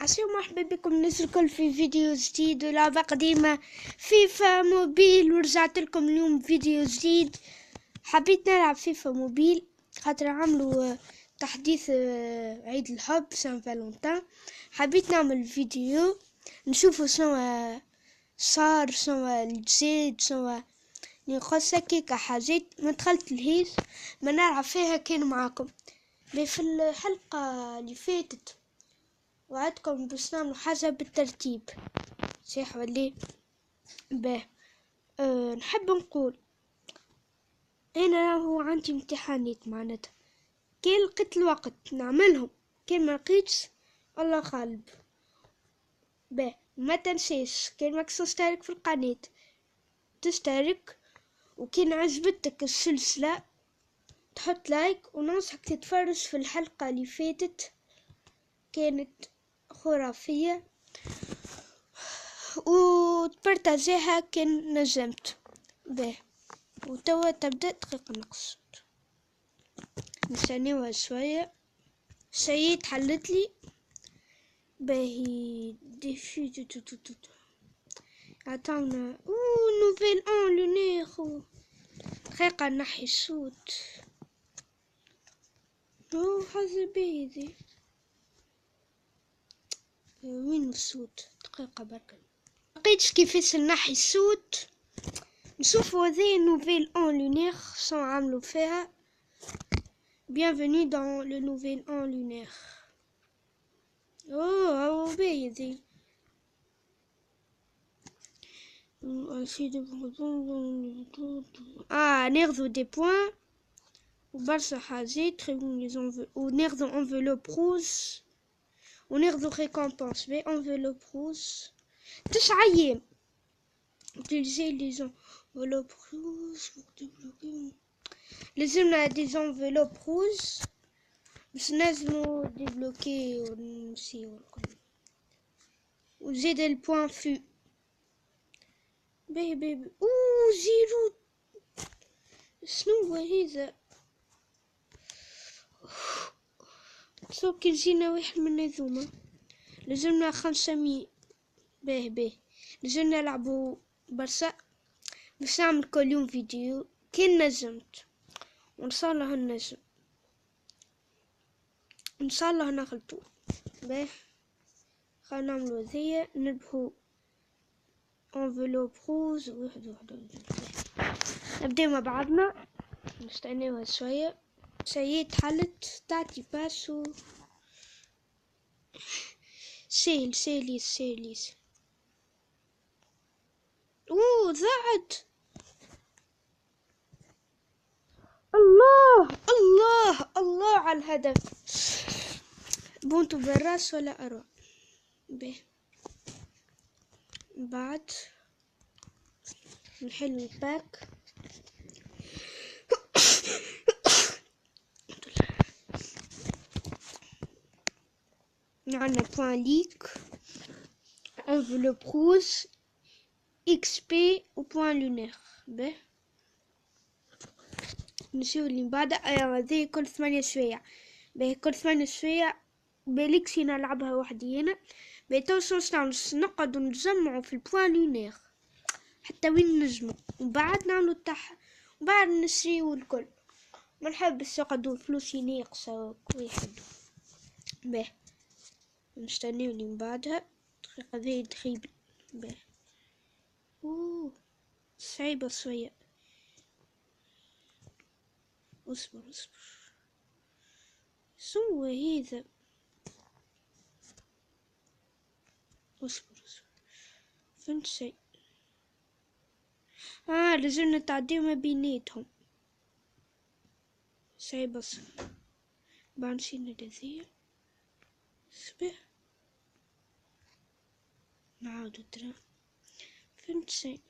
عسلامة، مرحبا بكم الناس الكل في فيديو جديد ولعبة قديمة فيفا موبيل. ورجعت لكم اليوم فيديو جديد. حبيت نلعب فيفا موبيل خاطر عملوا تحديث عيد الحب سان فالنتين. حبيت نعمل فيديو نشوفوا شنو صار، شنو الجديد، شنو نقص هكاكا حاجات. ما دخلت الهيس ما نلعب فيها كان معاكم. في الحلقة اللي فاتت وعدكم باش نعملوا حاجة بالترتيب، صح ولا باه؟ نحب نقول انا هو عندي امتحانات معناتها، كان لقيت الوقت نعملهم، كان ما لقيتش الله غالب. باه ما تنساش كان ماكش تشترك في القناة تشترك، وكان عجبتك السلسلة تحط لايك، وننصحك تتفرج في الحلقة اللي فاتت كانت خرافية وتبرتاجيها كان نجمت. باه وتوا تبدأ دقيقة نقص نستنيوها شوية. شيء تحلت لي باهي ديفي عطاونا نوفيل ان لونير. دقيقة نحي الصوت. حاجة باهي وين الصوت؟ دقيقة بركة لقيتش كيفاش نحي الصوت. نشوفوا هذه نوفيل ان لونير شنو عملوا فيها. Bienvenue dans le nouvel an lunaire. Oh, باهي. ناخذوا دي بوان وبرشا حاجات وناخذوا انفلوب روز وناخذوا ريكompense بي انفلوب روز 9 ايام. utiliser les enveloppes rouges pour débloquer. لازمنا دي انفلوب روز باش نجمو ديبلوكي ونمشيو الكل. وزيد البوان في باهي زيرو. شنو هذا؟ سو كي جينا واحد من هذوما لازمنا 500. باهي لازمنا نلعبو برشا باش نعمل كل يوم فيديو كي نجمت، وان شاء الله نجم، ان شاء الله نغلطو. باهي خلينا نعملو هذيا نربحو انفلوب روز واحد. نبدأ مع بعضنا نستناوها شوية. شيء تحلت تعطي باسو سهل. ضاعت. الله على الهدف. بونتو بالراس ولا اروح به بعد نحل الباك. عندنا بوان ليك انفلوب روز اكس بي وبوان لونير. به نشوف اللي بعد هذه كل 8 شوية. به كل 8 شوية بليكسي نلعبها وحدينا. بتوصل نقعد نجمعوا في البوان لونير حتى وين نجمع، وبعد نعملوا وبعد نشريو الكل. ما نحبش نقعدوا فلوسي ناقصة واحد. به نستنيو اللي من بعدها دقيقة ذي تخيب. به صعيبة شوية. اصبر شو هذا؟ اصبر فهمت شيء. لازم نتعديو ما بيناتهم. صعيبة بانشينا دذية. صبح نعاودو ترى فهمت شيء.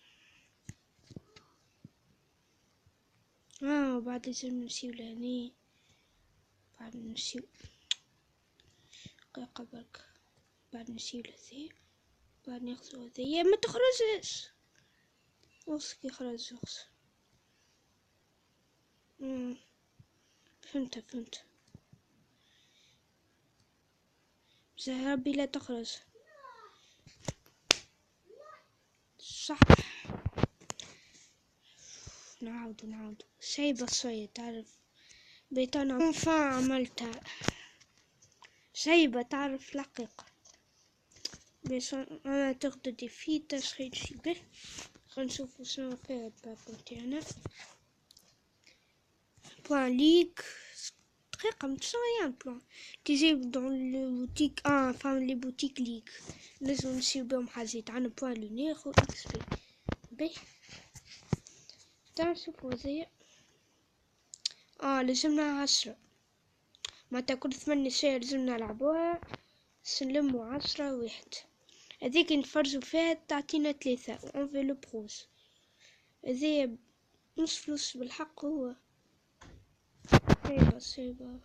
بعد لازم نمشيو لهني، بعد نمشيو دقيقة برك، بعد نمشيو لهذي، بعد ناخذو هذيا. ما تخرجش وسكي خرج وخس. فهمت. ربي لا تخرج. صح. نعاود شي بسيط تعرف. بيتنا عملتها شيبة تعرف لقيق باش انا تاخدو دي في تشغيل شبه. خلينا نشوفو شنو فيها الباب تاعنا. بوان ليك دقيقة متشوية بلان تجيب دون البوتيك فهم لي بوتيك ليك لازم نشري بهم حاجات. عنا بوان لونير و اكس بي بي. تعال نشوفو زي لازمنا 10 معناتها كل 8 ساعات لازم نلعبوها. سنلمو 10 واحد. هذيك نفرجو فيها تعطينا 3 وانفلوب روز. هذي نص فلوس بالحق. هو سيبا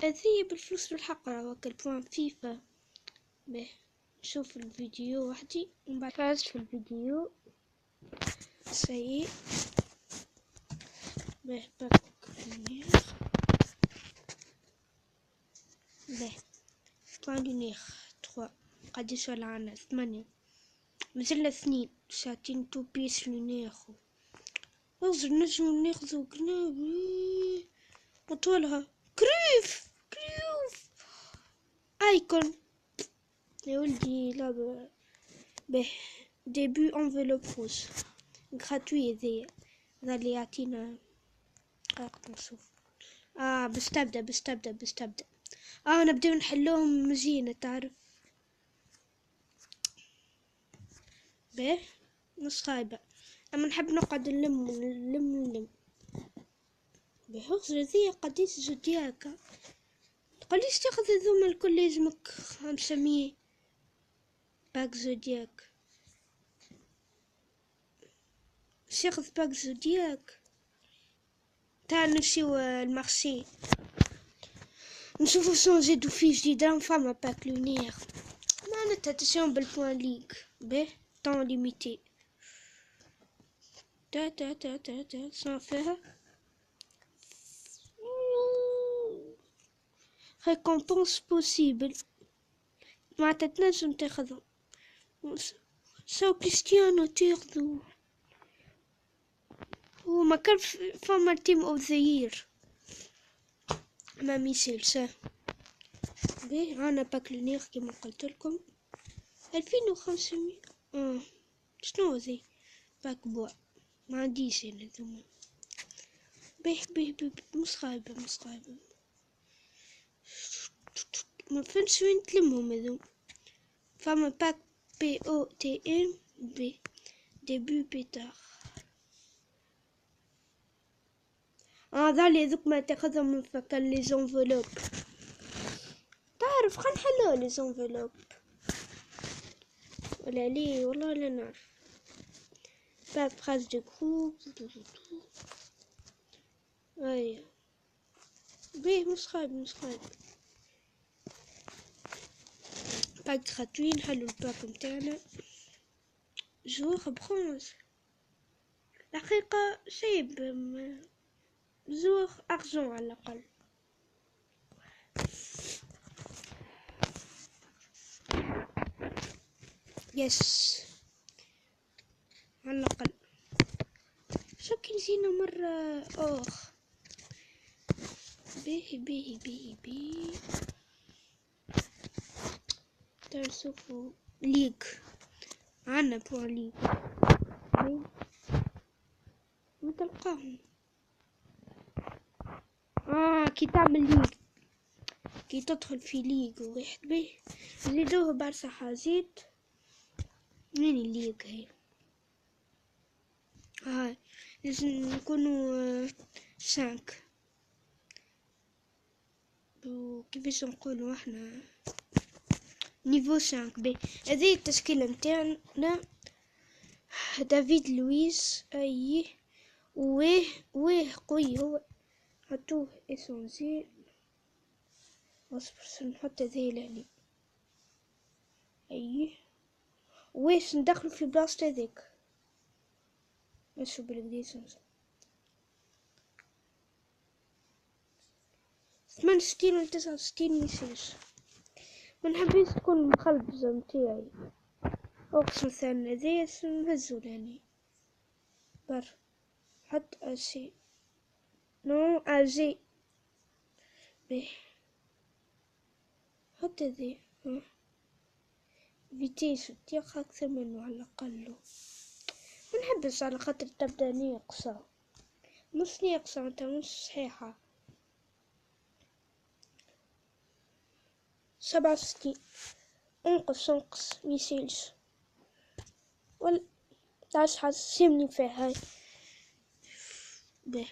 هذي بالفلوس بالحق. راهو البوان فيفا. به نشوف الفيديو وحدي ومن بعد فاز في الفيديو سيء. به باك لونير. به بوان لونير 3 قديش ولا عنا 8 مازلنا 2 شاتين تو بيس لونير. نقدر نجمو ناخذو قنابل وطولها كريف ايكون يا ولدي لعبة. به ديبي انفلوب روز غراتوي. ذي اللي يعطينا نشوف. باش تبدا نبداو نحلوهم مزيانة تعرف. به مش خايبة اما نحب نقعد نلم. بحوز ذي قديس زودياكا تقوليش تاخذ هذوما الكل لازمك 500 باك زودياك. شاخذ باك زودياك. تعال نمشيو المارشي نشوفو شنو نزيدو فيه جديد. راهم فما باك لونير معناتها تساوم بالبوان ليك. به طون ليميتي تا شنو فيها récompense possible معناتها تنجم تاخذهم. سو كريستيانو تاخذو وما كان فما تيم اوف ذا يير ما ميسيل سا. بيه رانا باك لونير كيما قلت لكم 2500. شنو ذي باك بوا ما عنديش انا ثم. بيه مش خايبة ما فهمتش وين تلمهم هذو. فما باك بي او تي ام بي ديبي بيتار. ذالي ذوك ما تاخذهم من فكر لي زونفلوب تعرف. خل نحلو لي زونفلوب ولا لي والله لا نعرف. باك phrase de groupe اي بيه مش خايب باك gratuit. نحلو الباك متاعنا جوغ برونز دقيقة شيب زوغ ارجون على الاقل. يس على الاقل شكل نسينا مرة اخ. بيه تنشوفو ليك عنا بوع ليك ما تلقاهم. كي تعمل ليك كي تدخل في ليك واحد به زيدوه برشا حاجات. وين الليك هاي لازم نكونوا 5 وكيفاش نقولوا احنا نيفو 5 بي. هذه التشكيلة متاعنا دافيد لويس اي ويه قوي هو. حطوه اسونزي اصبر نحط هذه لهني اي ويش ندخلو في بلاصة هذيك نشوف بالقديس 68 و 69 ميساج. منحبش تكون مخلبزة متاعي. اقسم مثلا هذايا نهزو لهني بر حط اشي نو اجي به حط ذي فيتيس تيق اكثر منه على الاقل. منحبش على خاطر تبدا ناقصة، مش ناقصة انت مش صحيحة. 67 انقص ميسيلش ولا تعش حاسمني فيها هاي به.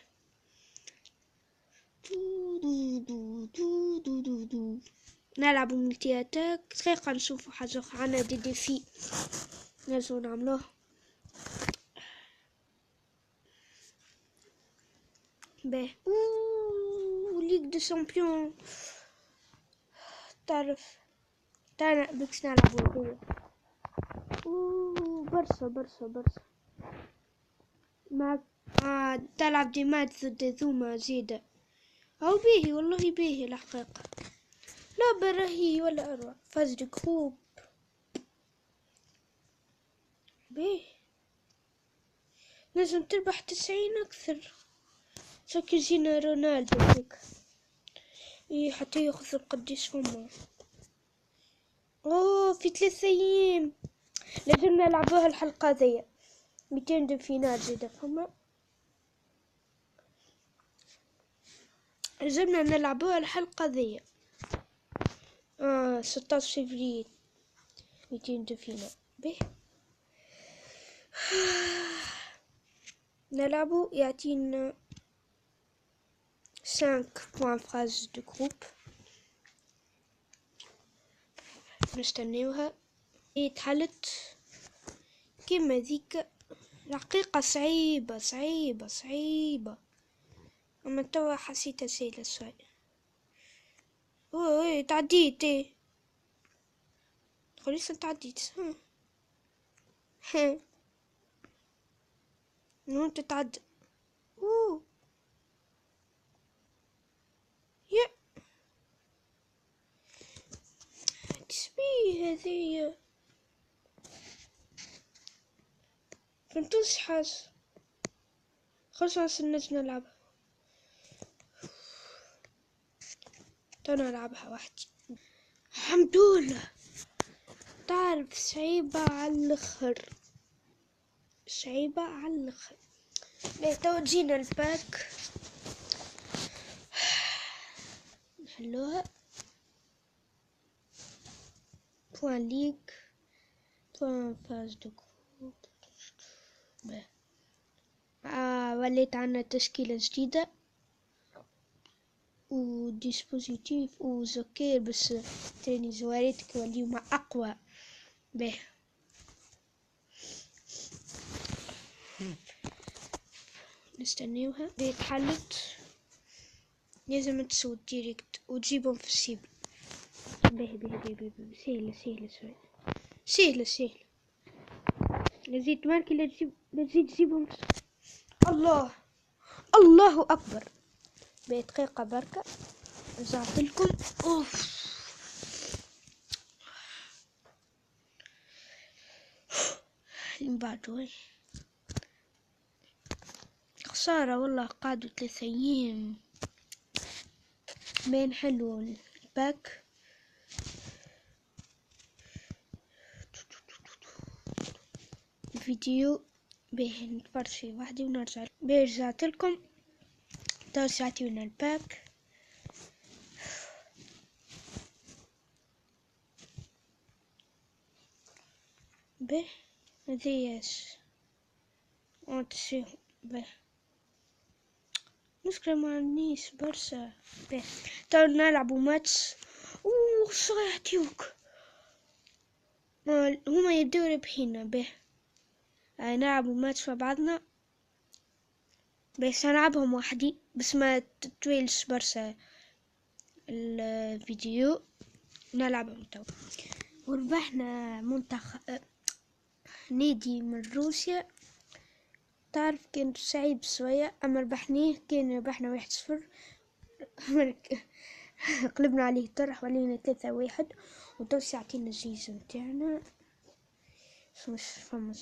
نلعب ملتي اتاك دقيقة نشوفو حاجة عنا دي في نجو نعملوه به. ليغ دو شامبيون تعرف تانا بكس نلعبو هذيا. برشا ما تلعب ديمات ضد ذوما زيادة او بيهي والله بيهي الحقيقة. لا برهي ولا اروع فاز دي كروب بيه لازم تربح 90 اكثر شكل جينا رونالدو هيك ايه حتى ياخذ القديس فما. اوه في 3 ايام لازم نلعبوها الحلقة ذي 200 دو فينال زيادة فما. لازمنا نلعبوها الحلقة ذي 16 فبراير 200 دو فينال به. نلعبو يعطينا 5 بوان فاز دو جروب نستنيوها تحلت كيما ذيك الحقيقة صعيبة اما توا حسيتها سهلة شوي. اوه تعديت خليص تعديت نو تتعدى يا تسبيه هذي فهمتوش حاجة. خلص نلعبها نلعبها وحدي الحمد لله. تعرف صعيبة على الاخر تو جينا الباك نحلوها بوان ليغ بوان فاز دو جروب. وليت عنا تشكيلة جديدة وديسبوزيتيف وزكير بس تاني زواريتك واليوم أقوى به. نستنيوها بيتحلت لازم تسود ديريكت وتجيبهم في السيب به سهلة لزيد ماركي لا تزيد تجيبهم الله أكبر. بدقيقة بركة رجعت لكم. اوف من بعد خسارة والله قعدوا 3 أيام بين حلو الباك. فيديو به نتفرج فيه وحدي ونرجع رجعت لكم توسعتينا الباك به هذياش وتشي به مشكلة ما عندنيش برشا به. تو نلعبوا ماتش صيحتيوك هما يبدو ربحينا به. نلعبوا ماتش مع بعضنا بس نلعبهم وحدي بس ما تطويلش برشا الفيديو نلعبهم تو. وربحنا منتخب نادي من روسيا تعرف كان صعيب شوية اما ربحناه كان ربحنا 1-0 قلبنا عليه طرح ولينا 3-1 وتو يعطينا الجيزة متاعنا. مش فما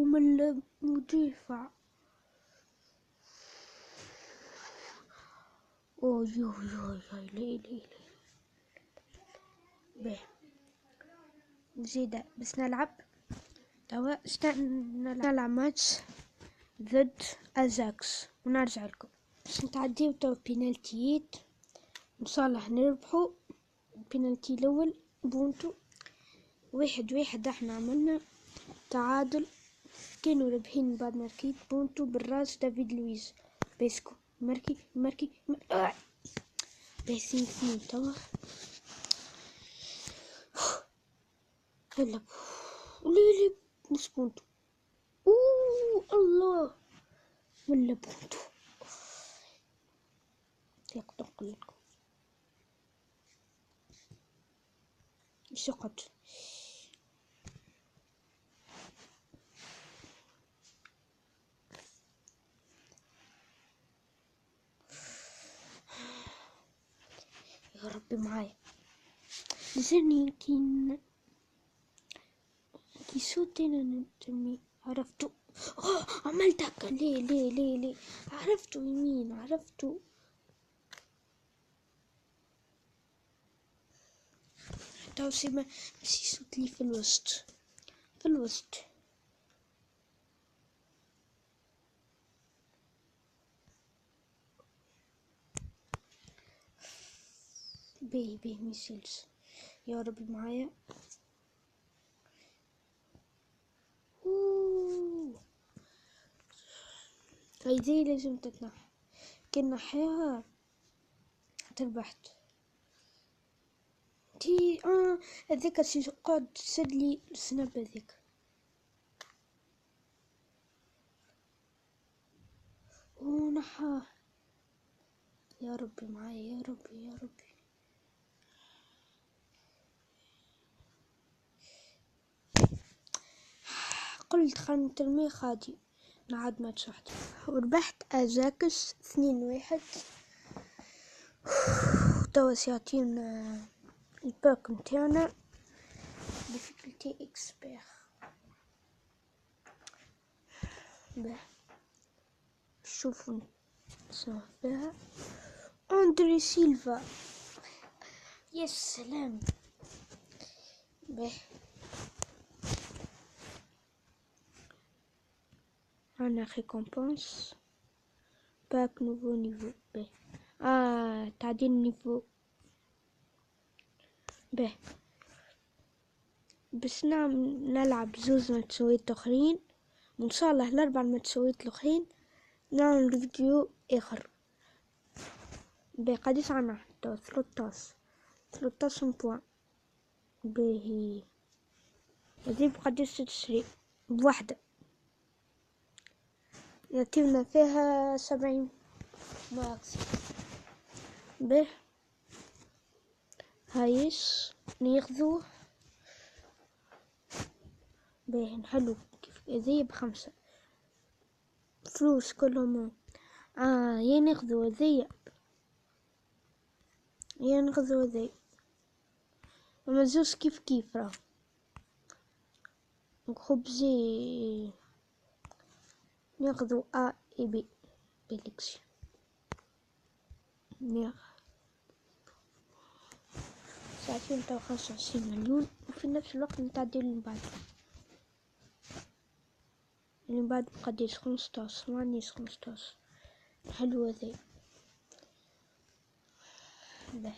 من المدافع. اوه يو لي باهي زيادة بس نلعب توا نلعب ماتش ضد أزاكس ونرجع لكم باش نتعديو توا بينالتيات ان شاء الله نربحو. البينالتي الاول بونتو 1-1 احنا عملنا تعادل، كانوا رابحين بعد ماركيت بونتو بالراس دافيد لويز بيسكو ماركي باسين 2 توا هلا ليلي مش بونتو. الله ولا بونتو يقدر لكم سقط. يا ربي معايا لساني كي صوت انا نتمي عرفتو. عملت هكا ليه عرفتو يمين عرفتو. تو سيما ماشي صوت لي في الوسط بيه ميسيلز يا ربي معايا. هاي لازم تتنحى كنا نحيها تربحت تي هذاك شي قعد تسد لي السناب هذاك. ونحاه يا ربي معايا يا ربي. قلت خلنا نترمي خادي نعاد ماتش واحد وربحت أزاكس 2-1. توا سيعطينا الباك متاعنا difficulty expert. شوفوا نسمع بها أندري سيلفا يا سلام. به أنا récompense باك نوفو نيفو. به تعديل نيفو. به بس نلعب زوز ماتشات اخرين وان شاء الله الاربع ماتشات الاخرين نعمل فيديو اخر. به قديش عنا حتى 13 بوان. باهي هذي بقديش تشري بوحدة يعطينا فيها 70 ماكس. به هايش ناخذوه. باهي نحلو كيف هذي ب5 فلوس كلهم. يا ناخذو هذيا يا ناخذو هذي اما زوز كيف راه خبزي ناخذو اي بي بيليكسي ساعتين تاو 25 مليون وفي نفس الوقت نتعدي اللي بعد بقديش 15 مانيش 15 حلو هذي. به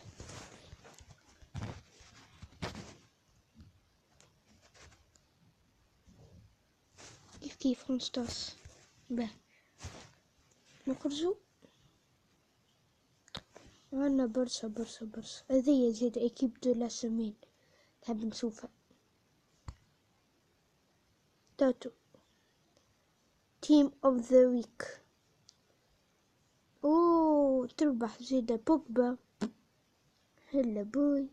كيف 15. به نخرجو عنا برشا هذي زيد اكيب دو لا سمين نحب نشوفها. تاتو تيم اوف ذا ويك. تربح زيادة بوجبا هلا بوي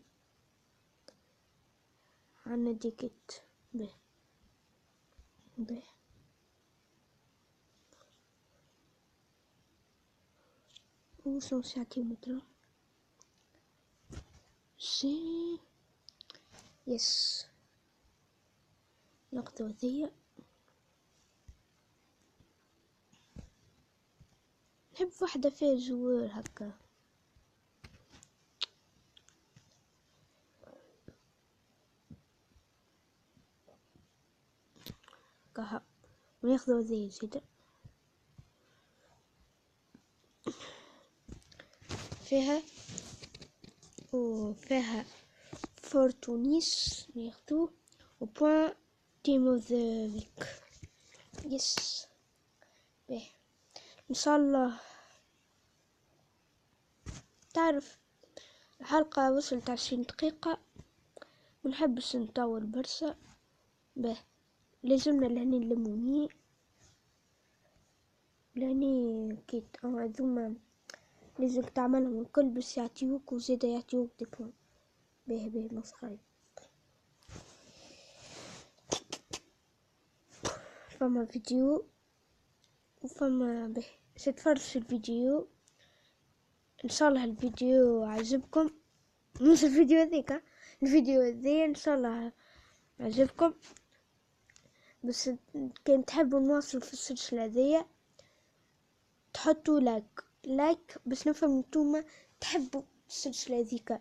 عنا ديكت. به où 100 cm. C'est يس نقطة ذي. نحب واحدة فيها زوار هكا. كها وناخذ ذي زيادة. فيها فور تونس ناخذوه وبوان تيموفيك. يس به ان شاء الله. تعرف الحلقة وصلت 20 دقيقة ونحبش نطول برشا. به لازمنا لهني نلموني لهني كيت هذوما لازمك تعملهم الكل باش يعطيوك وزيدا يعطيوك ديبلوم. به مسخري. فما فيديو وفما به ستفرج في الفيديو. ان شاء الله الفيديو عجبكم. مش الفيديو هذيك، الفيديو هذي ان شاء الله عجبكم. بس كان تحبوا نواصل في السلسلة هذيا تحطوا لايك باش نفهم نتوما تحبوا السلسلة هذيك.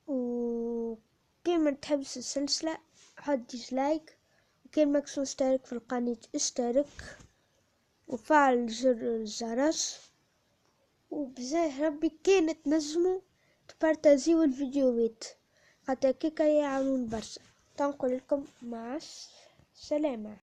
وكان ما تحبش السلسلة حط ديسلايك. وكان ماكش مشترك في القناة اشترك وفعل زر الجرس. وبزاه ربي كانت نجموا تبارتاجيو الفيديوهات خاطر كيكا يعاون برشا. تنقول لكم مع السلامة.